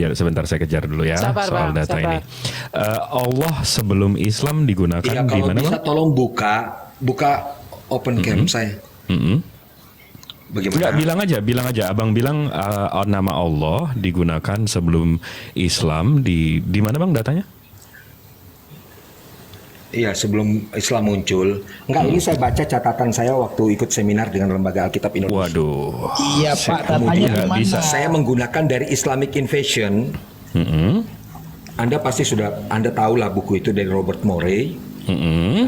Ya, sebentar saya kejar dulu ya Sabar, soal Bang, data sabar. ini. Allah sebelum Islam digunakan Iya, di kalau mana, bisa Bang? tolong buka open cam saya. Mm-mm. Enggak, Bagaimana? bilang aja. Abang bilang nama Allah digunakan sebelum Islam di mana, Bang, datanya? Iya, sebelum Islam muncul. Enggak, ini saya baca catatan saya waktu ikut seminar dengan Lembaga Alkitab Indonesia. Waduh. Iya Pak, datanya Kemudian di mana? bisa. saya menggunakan dari Islamic Invasion. Mm-mm. Anda pasti Anda tahu lah buku itu dari Robert Morey. Mm-mm.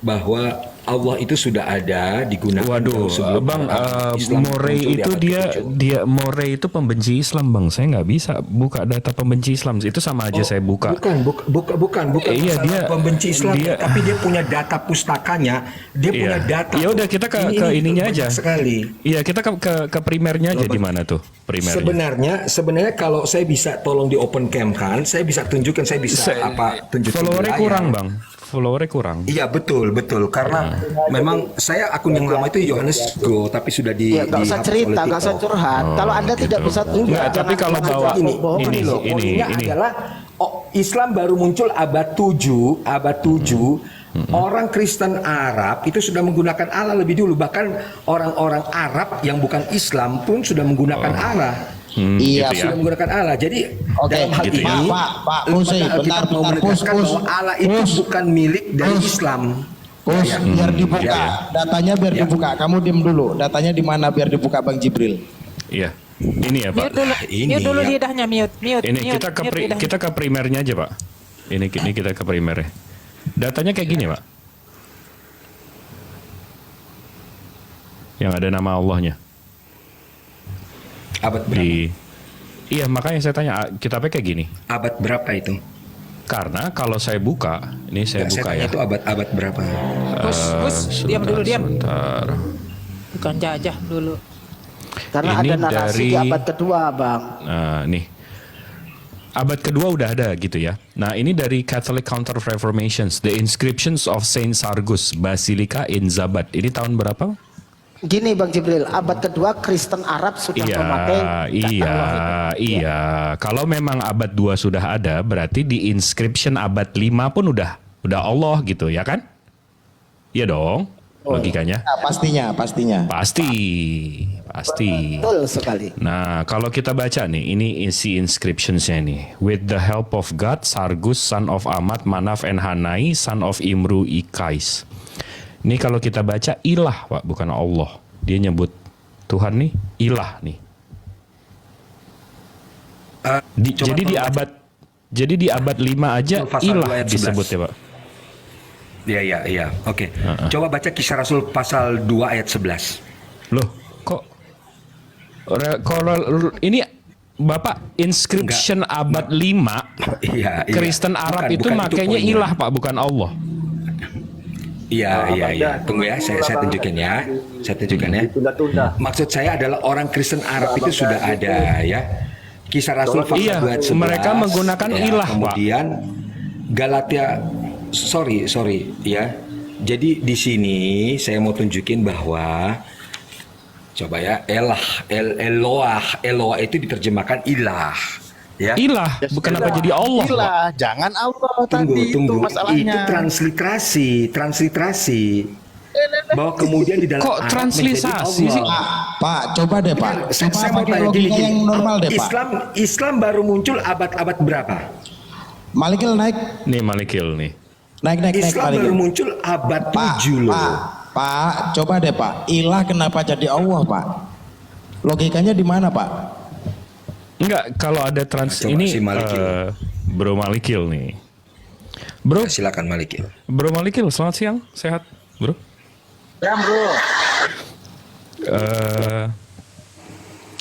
Bahwa Allah itu sudah ada digunakan Waduh, jauh sebelum Bang, Islam Morey muncul di itu abad ke-7. dia Morey itu pembenci Islam, Bang. Saya nggak bisa buka data pembenci Islam. Itu sama aja saya buka. Bukan Iya, masalah dia- pembenci Islam, dia- tapi dia punya data pustakanya, dia punya data. Ya udah, kita ke ininya banyak aja. sekali. Iya, kita ke primernya aja, di mana tuh primernya? Sebenarnya kalau saya bisa tolong di open cam kan, saya bisa tunjukkan, saya bisa tunjukin Followernya wilayah. kurang, Bang. Followernya kurang. Iya, betul karena memang saya akun yang lama itu Yohanes Go, tapi sudah Ya, nggak usah dihapus cerita, oleh nggak usah TikTok. curhat. Kalau Anda tidak bisa tunjuk, Nggak, tapi kalau bawa Ini loh, poinnya adalah Islam baru muncul abad 7, orang Kristen Arab itu sudah menggunakan Allah lebih dulu, bahkan orang-orang Arab yang bukan Islam pun sudah menggunakan Allah. Iya, gitu ya. Sudah menggunakan Allah. Jadi Oke, dalam hal gitu ya. ini Pak, Lembaga Usi, Alkitab mau menegaskan bahwa Allah itu bukan milik dari Islam. Pus, Ya. biar dibuka. Ya, ya. Datanya biar Ya. dibuka. Kamu diem dulu. Datanya di mana biar dibuka Bang Jibril? Iya. Ini ya, Pak. Mute dulu, ini mute dulu ya. lidahnya, mute. Ini kita ke primernya aja, Pak. Ini kita ke primernya. Datanya kayak gini, Pak. Yang ada nama Allahnya Abad berapa? Iya, makanya saya tanya, kitabnya kayak gini. Abad berapa itu? Karena kalau saya buka, ini saya Nggak, buka tanya ya. itu abad berapa? Diam dulu, diam. Sebentar. Bukan jajah dulu. karena Ini ada narasi di dari- abad kedua, Bang. Nah, nih. Abad kedua udah ada gitu ya. Nah, ini dari Catholic Counter Reformations, The Inscriptions of Saint Sargus, Basilica in Zabat. Ini tahun berapa? Gini Bang Jibril, abad kedua Kristen Arab sudah memakai Iya. Kalau memang abad 2 sudah ada, berarti di inscription abad 5 pun udah Allah gitu, ya kan? Iya dong, logikanya. Nah, pastinya. Pasti. Betul sekali. Nah, kalau kita baca nih, ini isi inscriptionsnya nih. With the help of God, Sargus, son of Ahmad, Manaf, and Hanai, son of Imru Ikais. Ini kalau kita baca ilah, Pak, bukan Allah. Dia nyebut Tuhan nih, ilah nih. Coba Jadi di abad 5 aja Pasal 2 ilah ayat 11. disebut ya, Pak. Iya. Oke. Coba baca Kisah Rasul pasal 2 ayat 11. Loh, kok kalau ini Bapak inscription abad 5 Iya. Kristen Arab Bukan, itu bukan makanya poinnya. ilah, Pak, bukan Allah. Iya. Tunggu ya, saya tunjukin ya. Maksud saya adalah orang Kristen Arab itu sudah ada ya. Kisah Rasul pasal Iya, 2 ayat 11. mereka menggunakan ilah, Pak. Kemudian Galatia sorry ya. Jadi di sini saya mau tunjukin bahwa coba ya, Eloah itu diterjemahkan ilah. Ya. Ilah, bukan apa jadi Allah, Pak. Ilah, jangan Allah Tunggu. tadi itu masalahnya. Itu transliterasi. Bahwa kemudian di dalam Kok Arab transliterasi menjadi sih? Allah. Pak, coba deh Pak. Coba Saya mau pakai tanya logika yang normal deh Pak. Islam baru muncul abad berapa? Malikil naik. Nih Malikil nih. Naik Islam Malikil. baru muncul abad 7 loh. Pak, coba deh Pak. Ilah kenapa jadi Allah Pak? Logikanya di mana Pak? Enggak, kalau ada Coba ini si Malikil. Bro Malikil nih. Bro, Silakan Malikil. Bro Malikil, selamat siang, sehat, Bro. Ya, Bro.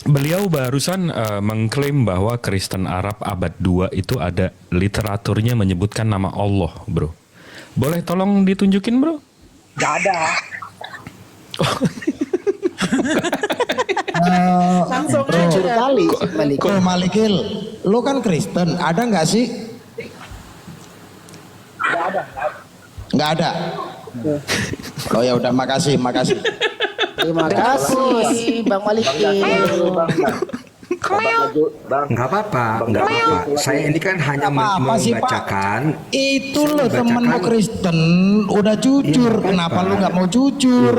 Beliau barusan mengklaim bahwa Kristen Arab abad 2 itu ada literaturnya menyebutkan nama Allah, Bro. Boleh tolong ditunjukin, Bro? Gak ada. Langsung Jujur aja. kali Malik. Bro Malikil, lu kan Kristen, ada nggak sih? Nggak ada. Oh ya udah, makasih. Terima kasih Bang Malik. Nggak apa-apa, nggak apa-apa. Saya ini kan hanya Apa sih, Pak? membacakan. Itu Saya loh temenmu membacakan- Kristen udah jujur, Iya, kenapa apa-apa. lu nggak mau jujur?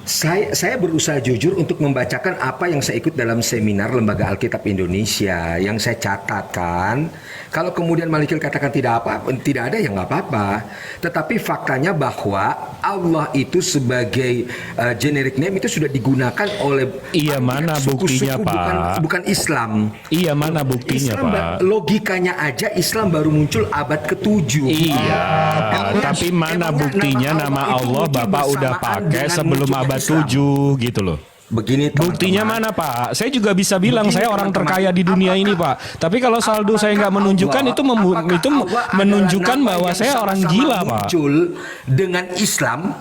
Saya berusaha jujur untuk membacakan apa yang saya ikut dalam seminar Lembaga Alkitab Indonesia yang saya catatkan. Kalau kemudian Malikil katakan tidak ada ya nggak apa-apa. Tetapi faktanya bahwa Allah itu sebagai generic name itu sudah digunakan oleh Iya, mana buktinya, suku-suku, Pak? bukan Islam. Iya, mana buktinya, Islam, Pak? logikanya aja Islam baru muncul abad ke-7. Iya, tapi mana buktinya nama Allah Bapak udah pakai sebelum abad 7 gitu loh. Begini Buktinya teman-teman. mana, Pak? Saya juga bisa bilang Begini, saya orang teman-teman. terkaya di dunia ini, Pak. Tapi kalau saldo saya nggak menunjukkan, itu menunjukkan bahwa saya orang gila, Pak. Muncul dengan Islam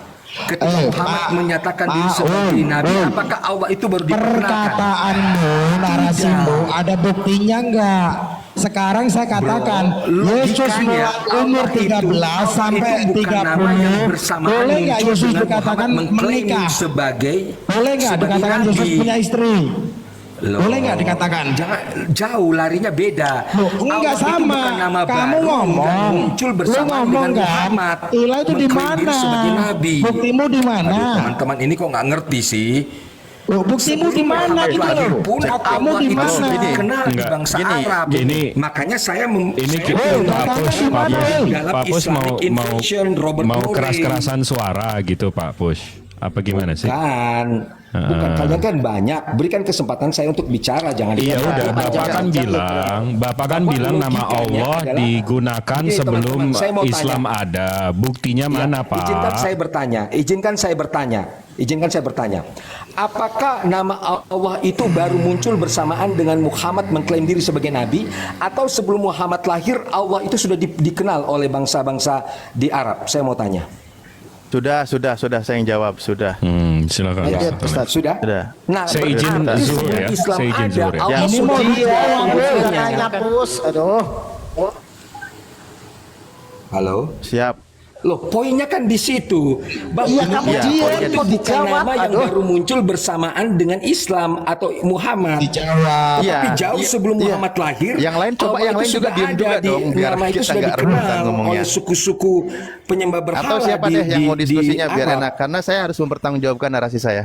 ketika Muhammad Pak, menyatakan diri Pak, sebagai nabi, Om. apakah Allah itu baru diperkenalkan? Perkataanmu, narasimu, ada buktinya nggak? Sekarang saya katakan, Bro, Yesus logikanya, mulai umur Allah itu- 13 sampai itu bukan nama yang 30, bersamaan boleh nggak muncul Yesus dengan dikatakan Muhammad mengklaim menikah? sebagai Boleh nggak dikatakan Yesus nabi? punya istri? Loh, Boleh nggak dikatakan? Jangan jauh, larinya beda. Loh, enggak Allah itu sama. bukan nama Kamu baru ngomong, yang muncul lu bersama ngomong dengan kan? Muhammad. Ilah itu di mengklaim diri mana? sebagai nabi. Buktimu di mana? Aduh, teman-teman ini kok nggak ngerti sih? Loh, buktimu di mana gitu loh? Pun Kamu Allah di itu mana? sudah dikenal di Enggak. bangsa Gini, Arab. gini. Makanya saya Ini saya kita dalam Pak Pus, di mana, Wil? Pak Pus mau Islamic Invasion, Robert mau Loring. keras-kerasan suara gitu, Pak Pus. Apa gimana sih? Bukan kalian kan banyak. Berikan kesempatan saya untuk bicara, jangan Iya dibiarkan. udah, Bapak kan bilang nama logikanya Allah adalah- digunakan Begini, sebelum teman-teman, saya mau Islam tanya. ada. Buktinya mana, Pak? Izinkan saya bertanya. Apakah nama Allah itu baru muncul bersamaan dengan Muhammad mengklaim diri sebagai nabi, atau sebelum Muhammad lahir Allah itu sudah dikenal oleh bangsa-bangsa di Arab? Saya mau tanya. Sudah saya yang jawab, sudah. Silakan. Ya, Ustaz. Sudah? Sudah. Nah, Saya izin berarti zuhur sebelum ya. Islam Saya izin ada, zuhur ya. Allah Ini sudah mau dijawab, dikenal. Nanya pus, aduh. Halo? Siap. Loh, poinnya kan di situ. Iya, kamu Iya, diam, poinnya itu kok bukan dijawab. nama yang Aduh. baru muncul bersamaan dengan Islam atau Muhammad. Dijawab. Iya. Tapi jauh sebelum Iya. Muhammad lahir, Yang lain coba, Allah yang itu lain juga sudah diam ada juga di dong, biar nama itu kita sudah nggak rebutan dikenal ngomongnya. oleh suku-suku penyembah berhala. Atau siapa di- deh yang mau di diskusinya biar Arab. enak, karena saya harus mempertanggungjawabkan narasi saya.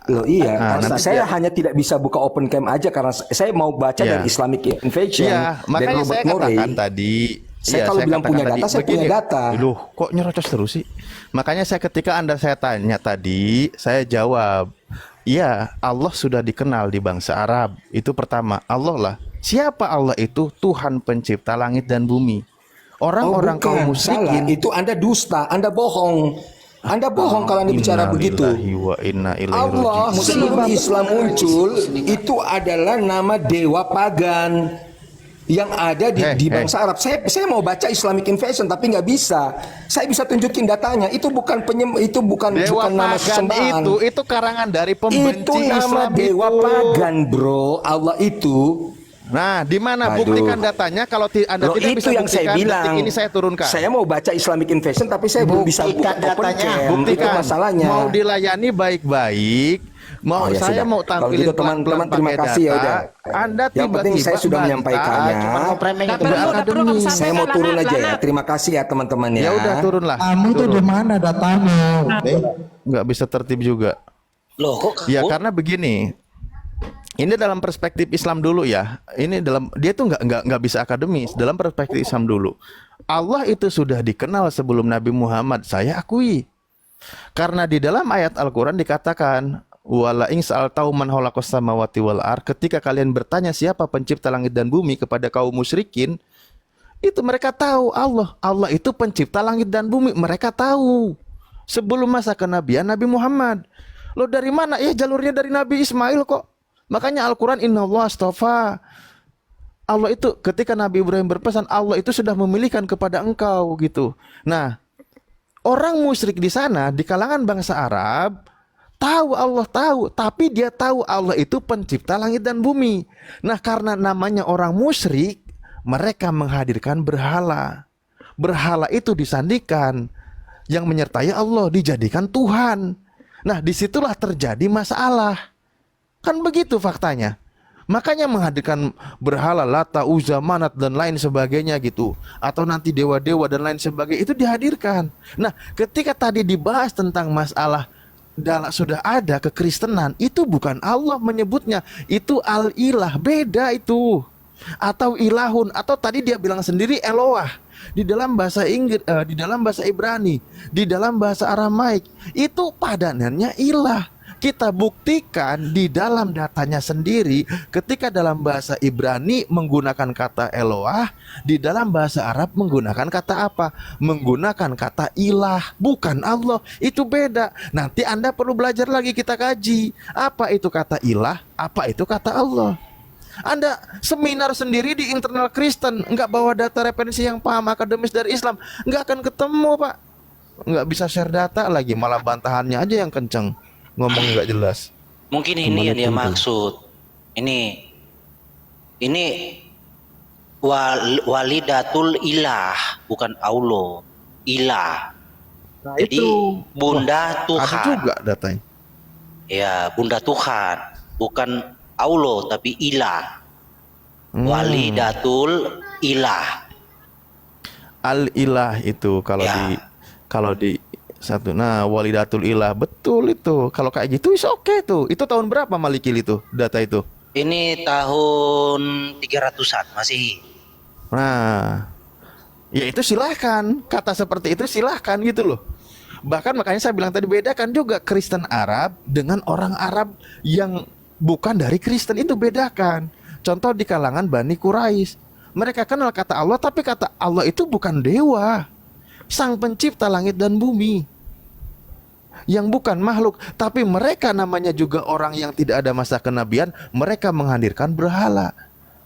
Loh iya, nanti saya hanya tidak bisa buka open cam aja karena saya mau baca Iya. dari Islamic Invasion Iya, dari makanya Robert saya Murray. katakan tadi. Saya kalau bilang katakan punya data, saya punya data. Loh, kok nyerocos terus sih? Makanya ketika saya tanya tadi, saya jawab, iya, Allah sudah dikenal di bangsa Arab. Itu pertama, Allah lah. Siapa Allah itu? Tuhan pencipta langit dan bumi. Orang-orang kaum salah. musyrikin. Itu Anda dusta, Anda bohong. Anda bohong kalau Anda bicara begitu. Innalillahi wa inna ilaihi Allah raji'un. sebelum Islam muncul itu adalah nama dewa pagan yang ada di bangsa Arab. Saya mau baca Islamic Invasion tapi nggak bisa. Saya bisa tunjukin datanya. Itu bukan bukan Dewa nama pagan sesembahan. itu karangan dari pembenci Itu nama Islam dewa itu. pagan, bro. Allah itu. Nah, di mana? Aduh. Buktikan datanya. Kalau Anda Loh, tidak itu bisa yang saya buktikan, bilang. detik ini saya turunkan. Saya mau baca Islamic Invasion tapi saya belum bisa buka Buktikan open datanya. cam. Itu Buktikan. masalahnya. Mau dilayani baik-baik, mau Oh, ya saya sudah. mau Kalau tampilin gitu teman-teman terima pakai kasih ya data, udah. Anda Yang penting tiba-tiba saya sudah bantah, menyampaikannya. cuma Mau framing itu. akademis. Saya mau turun aja ya. Terima kasih ya teman-teman ya. Ya udah turunlah. Kamu tuh di mana datamu? Nggak bisa tertib juga. Loh, kok Ya karena begini. Ini dalam perspektif Islam dulu ya. Ini dia tuh nggak bisa akademis. Dalam perspektif Islam dulu. Allah itu sudah dikenal sebelum Nabi Muhammad. Saya akui. Karena di dalam ayat Al-Quran dikatakan, wala ing sa'altau man khalaqas samawati wal ard, ketika kalian bertanya siapa pencipta langit dan bumi kepada kaum musyrikin, itu mereka tahu Allah itu pencipta langit dan bumi. Mereka tahu sebelum masa kenabian Nabi Muhammad. Loh dari mana? Ya jalurnya dari Nabi Ismail kok. Makanya Al-Quran innallaha astafa. Allah itu ketika Nabi Ibrahim berpesan, Allah itu sudah memilihkan kepada engkau gitu. Nah, orang musyrik di sana di kalangan bangsa Arab tahu Allah tahu, tapi dia tahu Allah itu pencipta langit dan bumi. Nah, karena namanya orang musyrik, mereka menghadirkan berhala. Berhala itu disandingkan, yang menyertai Allah dijadikan Tuhan. Nah, disitulah terjadi masalah. Kan begitu faktanya. Makanya menghadirkan berhala Lata, Uzza, Manat dan lain sebagainya gitu, atau nanti dewa-dewa dan lain sebagainya itu dihadirkan. Nah, ketika tadi dibahas tentang masalah sudah ada kekristenan, itu bukan Allah menyebutnya, itu al-ilah, beda itu. Atau ilahun, atau tadi dia bilang sendiri Eloah. Di dalam bahasa Inggris, di dalam bahasa Ibrani, di dalam bahasa Aramaik, itu padanannya ilah. Kita buktikan di dalam datanya sendiri, ketika dalam bahasa Ibrani menggunakan kata Eloah, di dalam bahasa Arab menggunakan kata apa? Menggunakan kata ilah, bukan Allah. Itu beda. Nanti Anda perlu belajar lagi, kita kaji. Apa itu kata ilah? Apa itu kata Allah? Anda seminar sendiri di internal Kristen, nggak bawa data referensi yang paham akademis dari Islam, nggak akan ketemu, Pak. Nggak bisa share data lagi, malah bantahannya aja yang kenceng, ngomong nggak jelas. Mungkin ini yang dia maksud. Ini walidatul ilah, bukan Allah, ilah. Nah, jadi itu bunda Tuhan. Ada juga datanya. Ya, bunda Tuhan, bukan Allah tapi ilah. Walidatul ilah. Al-ilah itu kalau di satu. Nah, walidatul ilah, betul itu. Kalau kayak gitu is oke tuh. Itu tahun berapa Malikil itu data itu? Ini tahun 300-an Masehi. Nah, ya itu silahkan. Kata seperti itu silahkan gitu loh. Bahkan makanya saya bilang tadi, bedakan juga Kristen Arab dengan orang Arab yang bukan dari Kristen, itu bedakan. Contoh di kalangan Bani Quraisy, mereka kenal kata Allah, tapi kata Allah itu bukan dewa, sang pencipta langit dan bumi, yang bukan makhluk. Tapi mereka namanya juga orang yang tidak ada masa kenabian, mereka menghadirkan berhala.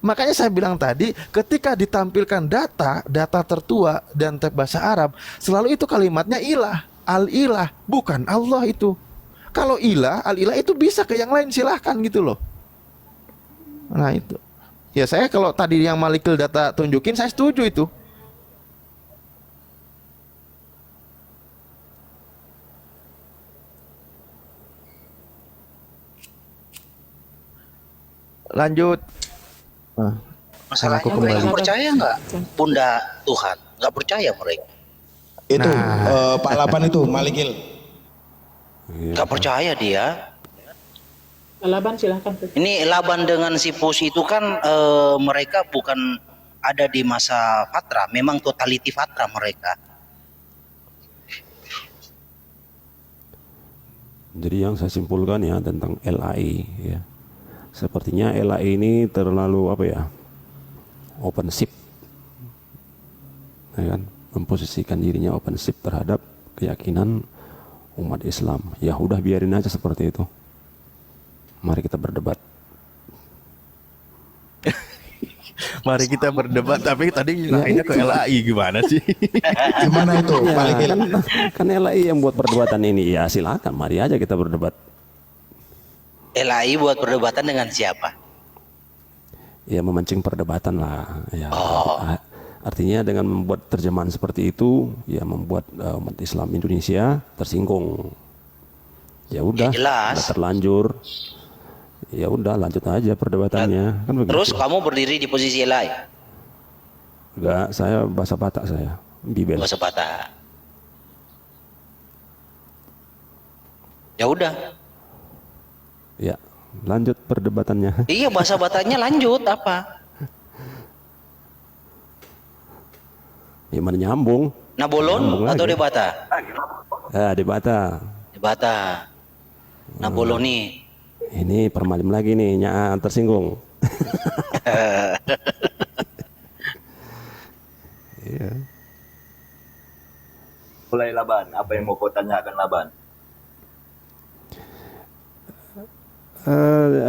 Makanya saya bilang tadi, ketika ditampilkan data tertua dan bahasa Arab, selalu itu kalimatnya ilah, al-ilah, bukan Allah itu. Kalau ilah, al-ilah itu bisa ke yang lain, silahkan gitu loh. Nah itu. Ya saya kalau tadi yang Malikil data tunjukin, saya setuju itu. Lanjut. Masalahnya mereka percaya nggak bunda Tuhan? Nggak percaya mereka. Itu Pak Laban itu Malikil. Nggak percaya dia. Laban silahkan. Ini Laban dengan si Pus itu kan mereka bukan ada di masa Fatra, memang totality Fatra mereka. Jadi yang saya simpulkan ya tentang LAI ya. Sepertinya LAI ini terlalu open ship. Ya kan? Memposisikan dirinya open ship terhadap keyakinan umat Islam. Ya udah biarin aja seperti itu. Mari kita berdebat. Mari kita berdebat, tapi tadi lainnya ke LAI gimana sih? Gimana itu Ya, Malikil? kan LAI yang buat perdebatan ini. Ya silakan, mari aja kita berdebat. LAI buat perdebatan dengan siapa? Ya memancing perdebatan lah. Ya. Artinya dengan membuat terjemahan seperti itu, ya membuat umat Islam Indonesia tersinggung. Ya udah, jelas. udah terlanjur. Ya udah, lanjut aja perdebatannya. Kan begitu. Terus kamu berdiri di posisi LAI? Enggak, saya bahasa Batak saya, Bibel. Bahasa Batak. Ya udah. Ya, lanjut perdebatannya. Iya, bahasa Bataknya lanjut apa? Ya mana nyambung? Nabolon Nyambung atau aja. di Batak? Ya, di Batak. Di Batak. Naboloni. Ini permalim lagi nih, tersinggung. Iya. Mulai Laban, apa yang mau kau tanyakan Laban?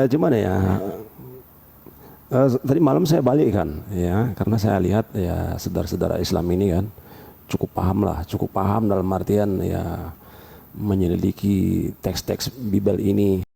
Gimana ya? Tadi malam saya balik kan, ya, karena saya lihat ya saudara-saudara Islam ini kan cukup paham dalam artian ya menyelidiki teks-teks Bible ini.